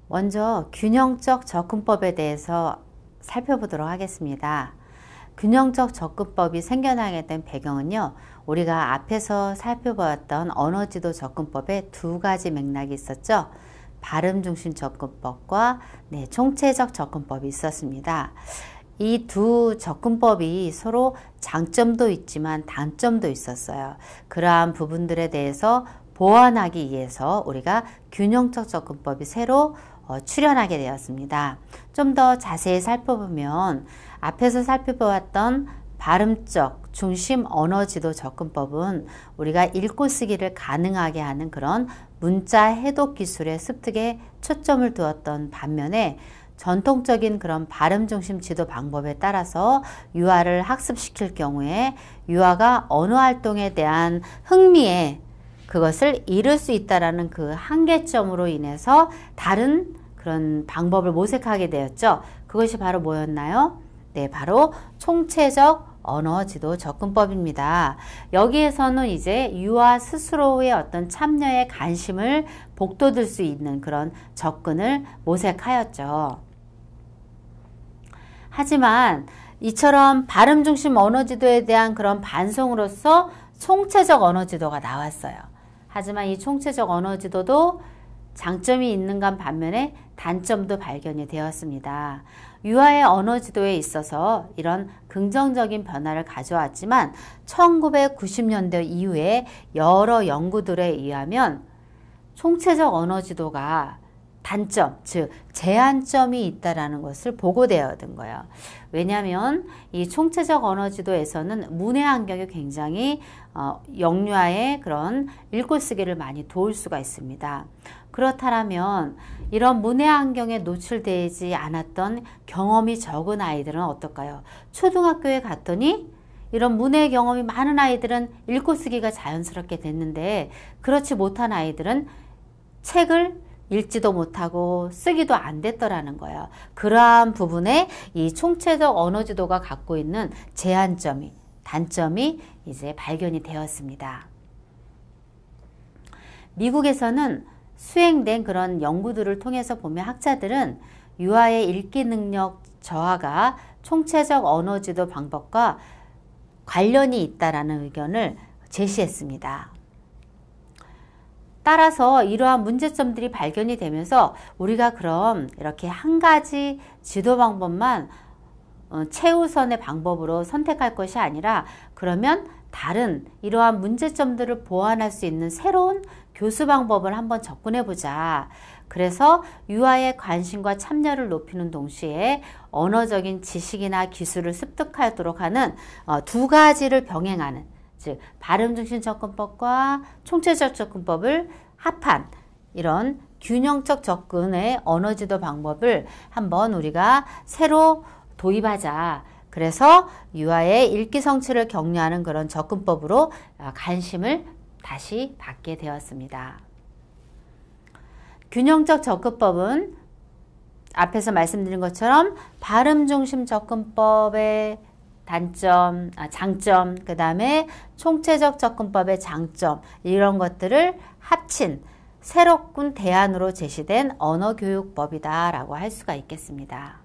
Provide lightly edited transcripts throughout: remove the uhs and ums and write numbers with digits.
먼저 균형적 접근법에 대해서 살펴보도록 하겠습니다. 균형적 접근법이 생겨나게 된 배경은요, 우리가 앞에서 살펴보았던 언어지도 접근법에 두 가지 맥락이 있었죠. 발음중심 접근법과 총체적 접근법이 있었습니다. 이 두 접근법이 서로 장점도 있지만 단점도 있었어요. 그러한 부분들에 대해서 보완하기 위해서 우리가 균형적 접근법이 새로 출현하게 되었습니다. 좀 더 자세히 살펴보면 앞에서 살펴보았던 발음적 중심 언어지도 접근법은 우리가 읽고 쓰기를 가능하게 하는 그런 문자 해독 기술의 습득에 초점을 두었던 반면에 전통적인 그런 발음 중심 지도 방법에 따라서 유아를 학습시킬 경우에 유아가 언어 활동에 대한 흥미에 그것을 이룰 수 있다라는 그 한계점으로 인해서 다른 그런 방법을 모색하게 되었죠. 그것이 바로 뭐였나요? 네, 바로 총체적 언어지도 접근법입니다. 여기에서는 이제 유아 스스로의 어떤 참여에 관심을 북돋을 수 있는 그런 접근을 모색하였죠. 하지만 이처럼 발음 중심 언어지도에 대한 그런 반성으로서 총체적 언어지도가 나왔어요. 하지만 이 총체적 언어지도도 장점이 있는가 반면에 단점도 발견이 되었습니다. 유아의 언어지도에 있어서 이런 긍정적인 변화를 가져왔지만 1990년대 이후에 여러 연구들에 의하면 총체적 언어지도가 단점, 즉 제한점이 있다라는 것을 보고되어야 된 거예요. 왜냐하면 이 총체적 언어지도에서는 문해 환경이 굉장히 영유아의 그런 읽고 쓰기를 많이 도울 수가 있습니다. 그렇다면 이런 문해 환경에 노출되지 않았던 경험이 적은 아이들은 어떨까요? 초등학교에 갔더니 이런 문해 경험이 많은 아이들은 읽고 쓰기가 자연스럽게 됐는데 그렇지 못한 아이들은 책을 읽지도 못하고 쓰기도 안 됐더라는 거예요. 그러한 부분에 이 총체적 언어지도가 갖고 있는 제한점이, 단점이 이제 발견이 되었습니다. 미국에서는 수행된 그런 연구들을 통해서 보면 학자들은 유아의 읽기 능력 저하가 총체적 언어지도 방법과 관련이 있다라는 의견을 제시했습니다. 따라서 이러한 문제점들이 발견이 되면서 우리가 그럼 이렇게 한 가지 지도 방법만 최우선의 방법으로 선택할 것이 아니라 그러면 다른 이러한 문제점들을 보완할 수 있는 새로운 교수 방법을 한번 접근해 보자. 그래서 유아의 관심과 참여를 높이는 동시에 언어적인 지식이나 기술을 습득하도록 하는 두 가지를 병행하는, 즉 발음 중심 접근법과 총체적 접근법을 합한 이런 균형적 접근의 언어지도 방법을 한번 우리가 새로 도입하자. 그래서 유아의 읽기 성취를 격려하는 그런 접근법으로 관심을 다시 받게 되었습니다. 균형적 접근법은 앞에서 말씀드린 것처럼 발음 중심 접근법의 장점, 그 다음에 총체적 접근법의 장점, 이런 것들을 합친 새로운 대안으로 제시된 언어교육법이다라고 할 수가 있겠습니다.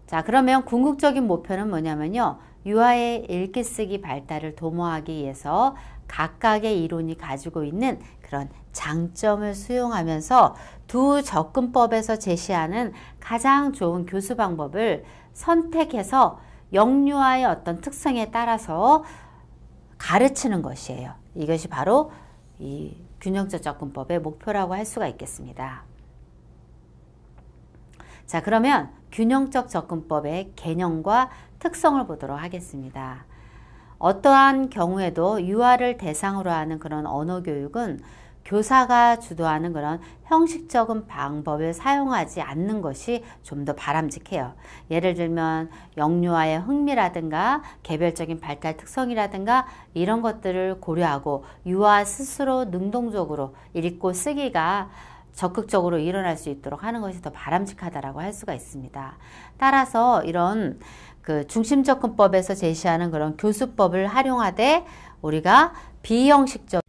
자, 그러면 궁극적인 목표는 뭐냐면요. 유아의 읽기 쓰기 발달을 도모하기 위해서 각각의 이론이 가지고 있는 그런 장점을 수용하면서 두 접근법에서 제시하는 가장 좋은 교수 방법을 선택해서 영유아의 어떤 특성에 따라서 가르치는 것이에요. 이것이 바로 이 균형적 접근법의 목표라고 할 수가 있겠습니다. 자, 그러면 균형적 접근법의 개념과 특성을 보도록 하겠습니다. 어떠한 경우에도 유아를 대상으로 하는 그런 언어교육은 교사가 주도하는 그런 형식적인 방법을 사용하지 않는 것이 좀 더 바람직해요. 예를 들면 영유아의 흥미라든가 개별적인 발달 특성이라든가 이런 것들을 고려하고 유아 스스로 능동적으로 읽고 쓰기가 적극적으로 일어날 수 있도록 하는 것이 더 바람직하다라고 할 수가 있습니다. 따라서 이런 그 중심 접근법에서 제시하는 그런 교수법을 활용하되 우리가 비형식적